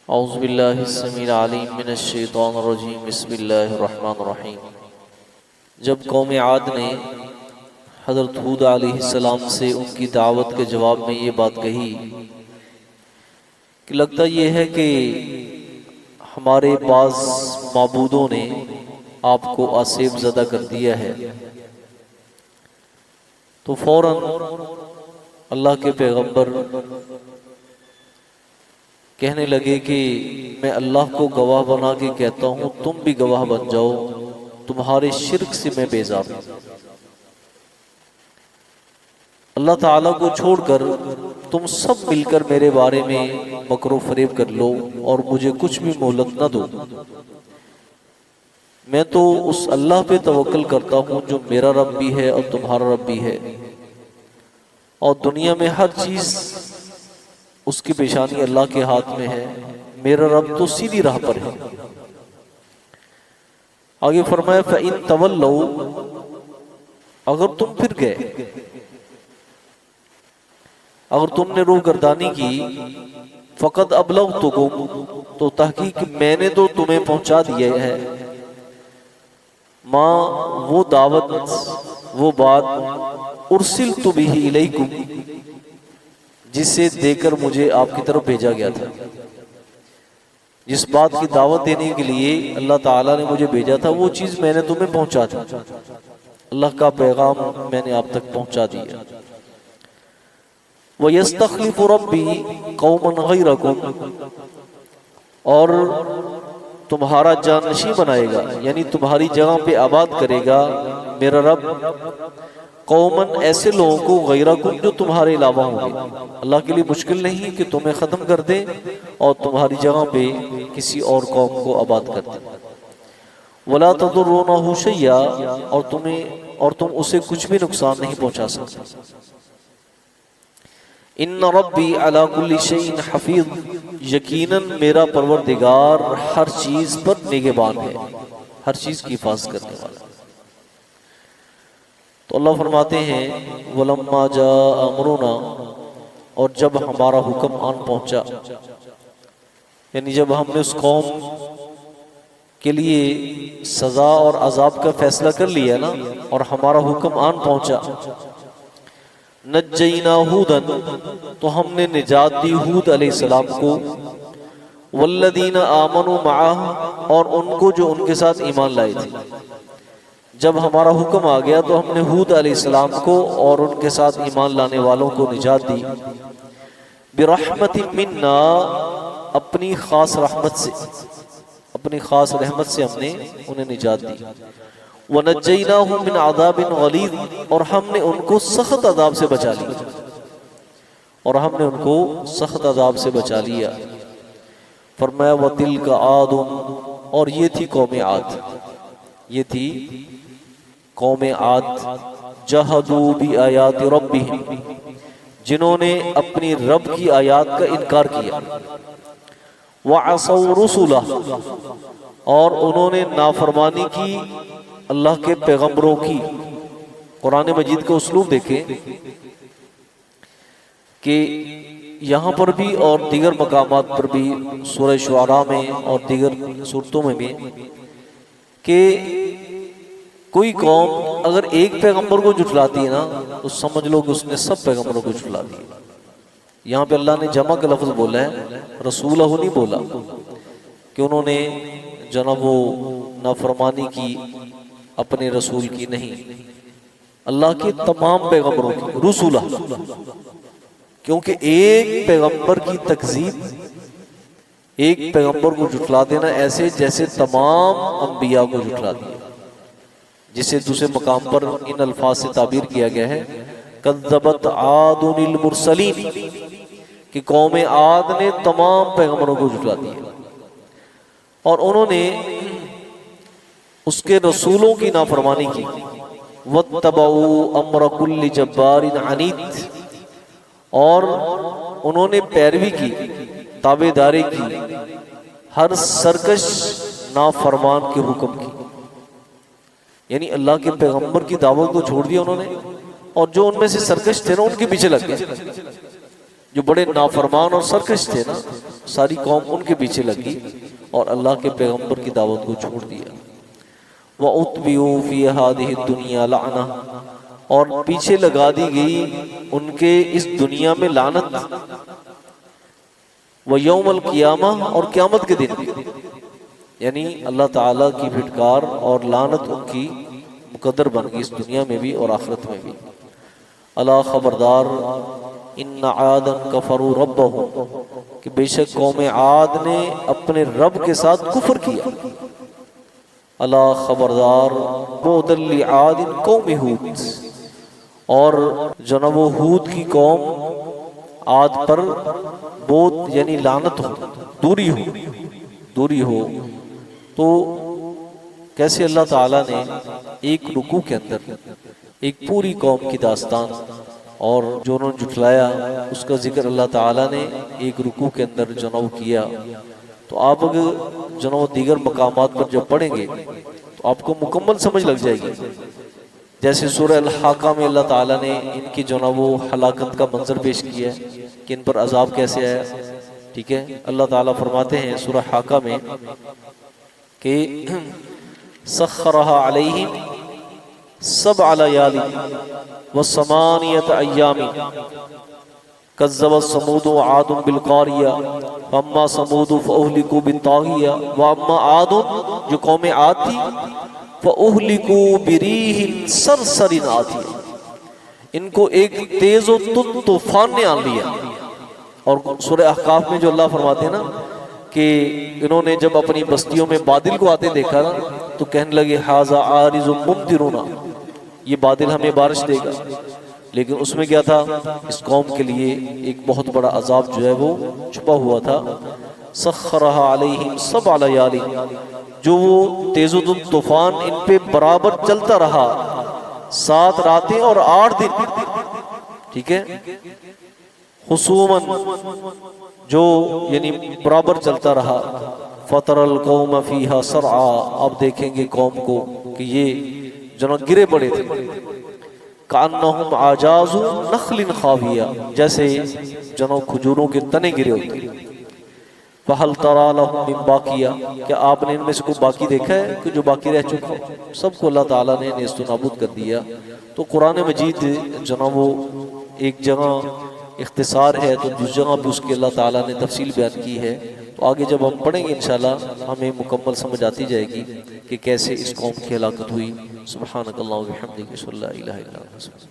اعوذ باللہ السمیع العلیم من الشیطان الرجیم بسم اللہ الرحمن الرحیم۔ جب قوم عاد نے حضرت ہود علیہ السلام سے ان کی دعوت کے جواب میں یہ بات کہی کہ لگتا یہ ہے کہ ہمارے بعض معبودوں نے آپ کو آسیب زدہ کر دیا ہے، تو فوراً اللہ کے پیغمبر کہنے لگے کہ میں اللہ کو گواہ بنا کے کہتا ہوں، تم بھی گواہ بن جاؤ، تمہارے شرک سے میں بیزار ہوں۔ اللہ تعالیٰ کو چھوڑ کر تم سب مل کر میرے بارے میں مکر و فریب کر لو اور مجھے کچھ بھی مہلت نہ دو۔ میں تو اس اللہ پہ توکل کرتا ہوں جو میرا رب بھی ہے اور تمہارا رب بھی ہے، اور دنیا میں ہر چیز اس کی پیشانی اللہ کے ہاتھ میں ہے، میرا رب تو سیدھی راہ پر ہے۔ آگے فرمایا فَإِن تَوَلَّوْا، اگر تم پھر گئے، اگر تم نے روح گردانی کی، فقط أَبْلَغْتُكُمْ، تو تحقیق میں نے تو تمہیں پہنچا دیا ہے، ماں وہ دعوت وہ بات أُرْسِلْتُ بِهِ إِلَيْكُمْ، جسے دے کر مجھے آپ کی طرف بھیجا گیا تھا۔ جس بات کی دعوت دینے کے لیے اللہ تعالیٰ نے مجھے بھیجا تھا وہ چیز میں نے تمہیں پہنچا دی، اللہ کا پیغام میں نے آپ تک پہنچا دیا۔ وَيَسْتَخْلِفُ رَبِّي قَوْمًا غَيْرَكُمْ، اور تمہارا جانشین بنائے گا، یعنی تمہاری جگہ پہ آباد کرے گا میرا رب قومن ایسے لوگوں کو غیرکم جو تمہارے علاوہ ہوں گے۔ اللہ کے لیے مشکل نہیں کہ تمہیں ختم کر دے اور تمہاری جگہ پہ کسی اور قوم کو آباد کر دے۔ وَلَا تَضُرُّونَهُ شَيْئًا، اور تم اسے کچھ بھی نقصان نہیں پہنچا سکتے۔ اِنَّ رَبِّي عَلَى كُلِّ شَيْءٍ حَفِيظٌ، یقیناً میرا پروردگار ہر چیز پر نگہبان ہے، ہر چیز کی حفاظت کرنے والا۔ تو اللہ فرماتے ہیں وَلَمَّا جَاءَ أَمْرُنَا، اور جب ہمارا حکم آن پہنچا، یعنی جب ہم نے اس قوم کے لیے سزا اور عذاب کا فیصلہ کر لیا نا، اور ہمارا حکم آن پہنچا، نجینا ہودن، تو ہم نے نجات دی ہود علیہ السلام کو، والذین آمنوا معہ، اور ان کو جو ان کے ساتھ ایمان لائے تھے۔ جب ہمارا حکم آ گیا تو ہم نے ہود علیہ السلام کو اور ان کے ساتھ ایمان لانے والوں کو نجات دی، برحمت منا، اپنی خاص رحمت سے، اپنی خاص رحمت سے ہم نے انہیں نجات دی۔ وَنَجَّيْنَاهُمْ مِنْ عَذَابٍ غَلِيظٍ، اور ہم نے ان کو سخت عذاب سے بچا لیا، اور ہم نے ان کو سخت عذاب سے بچا لیا۔ فرمایا وَتِلْكَ عَادٌ، اور یہ تھی قوم عاد، یہ تھی قوم عاد، جہدوا بآیات ربہم، جنہوں نے اپنی رب کی آیات کا انکار کیا، وعصوا رسلہ، اور انہوں نے نافرمانی کی اللہ کے پیغمبروں کی۔ قرآن مجید کا اسلوب دیکھیں کہ یہاں پر بھی اور دیگر مقامات پر بھی، سورہ شعراء میں اور دیگر سورتوں میں بھی، کہ کوئی قوم اگر ایک پیغمبر کو جھٹلاتی ہے نا تو سمجھ لو کہ اس نے سب پیغمبروں کو جھٹلا دیا۔ یہاں پہ اللہ نے جمع کا لفظ بولا ہے، رسولہ نہیں بولا، کہ انہوں نے جناب وہ نافرمانی کی اپنے رسول کی، نہیں، اللہ کے تمام پیغمبروں کی، رسولہ، کیونکہ ایک پیغمبر کی تکذیب، ایک پیغمبر کو جھٹلا دینا ایسے جیسے تمام انبیاء کو جھٹلا دیا، جسے دوسرے مقام پر ان الفاظ سے تعبیر کیا گیا ہے کذبت عاد المرسلین، کہ قوم عاد نے تمام پیغمبروں کو جھٹلا دیا اور انہوں نے اس کے رسولوں کی نافرمانی کی۔ واتبعوا امر کل جبار عنید، اور انہوں نے پیروی کی، تابعداری کی ہر سرکش نافرمان کے حکم کی، یعنی اللہ کے پیغمبر کی دعوت کو چھوڑ دیا انہوں نے، اور جو ان میں سے سرکش تھے نا ان کے پیچھے لگ گئے۔ جو بڑے نافرمان اور سرکش تھے نا، ساری قوم ان کے پیچھے لگی اور اللہ کے پیغمبر کی دعوت کو چھوڑ دیا۔ وَأُتْبِعُوا فِي هَذِهِ الدُّنْيَا لَعْنَةً، اور پیچھے لگا دی گئی ان کے اس دنیا میں لعنت، وَيَوْمَ الْقِيَامَةِ، اور قیامت کے دن بھی، یعنی اللہ تعالیٰ کی پھٹکار اور لعنت ان کی مقدر بن گئی اس دنیا میں بھی اور آخرت میں بھی۔ الا خبردار، ان عادا کفروا ربہم، کہ بے شک قوم عاد نے اپنے رب کے ساتھ کفر کیا۔ الا خبردار، بعدا لعاد قوم ہود، اور جناب ہود کی قوم عاد پر بعد یعنی لعنت ہو، دوری ہو۔ تو کیسے اللہ تعالیٰ نے ایک رکوع کے اندر ایک پوری قوم کی داستان اور جو انہوں نے جھٹلایا اس کا ذکر اللہ تعالیٰ نے ایک رکوع کے اندر جناب کیا، تو آپ اگر جناب دیگر مقامات پر جب پڑھیں گے تو آپ کو مکمل سمجھ لگ جائے گی۔ جیسے سورہ الحاقہ میں اللہ تعالیٰ نے ان کی جناب ہلاکت کا منظر پیش کیا ہے کہ ان پر عذاب کیسے آیا، ٹھیک ہے۔ اللہ تعالیٰ فرماتے ہیں سورہ حاقہ میں کہ سخرها علیہم 7 لیال و8 ایام کذبت ثمود وعاد بالقاریہ واما ثمود فاہلکوا بالطاغیہ واما عاد، جو قوم عاد تھی، فاہلکوا بریح صرصر عاتیہ، ان کو ایک تیز و تند طوفان نے آن لیا۔ اور سورہ احقاف میں جو اللہ فرماتے ہیں نا کہ انہوں نے جب اپنی بستیوں میں بادل کو آتے دیکھا نا تو کہنے لگے ھذا عارض ممطرنا، یہ بادل ہمیں بارش دے گا، لیکن اس میں کیا تھا، اس قوم کے لیے ایک بہت بڑا عذاب جو ہے وہ چھپا ہوا تھا۔ سخرها علیہم 7 لیال، جو وہ تیز و تند طوفان ان پہ برابر چلتا رہا 7 راتیں اور 8 دن، ٹھیک ہے، خصوماً، جو یعنی برابر چلتا رہا۔ فَتَرَ الْقَوْمَ فِيهَا صَرْعَا، آپ دیکھیں گے قوم کو کہ یہ جنہوں گرے پڑے تھے، کَأَنَّهُمْ أَعْجَازُ نَخْلٍ خَاوِيَةٍ، جیسے جنہوں کھجوروں کے تنے گرے ہوتے ہیں۔ فَهَلْ تَرَى لَهُم مِّن بَاقِيَةٍ، کیا آپ نے ان میں سے کوئی باقی دیکھا ہے کہ جو باقی رہ چکا؟ سب کو اللہ تعالیٰ نے نیست و نابود کر دیا۔ تو قرآن مجید جناب وہ ایک جگہ اختصار ہے تو دوسری جگہ بھی اس کی اللہ تعالیٰ نے تفصیل بیان کی ہے، تو آگے جب ہم پڑھیں گے انشاءاللہ ہمیں مکمل سمجھ آتی جائے گی کہ کیسے اس قوم کی ہلاکت ہوئی۔ سبحانک اللہم و بحمدک، اشہد ان لا الہ الا انت۔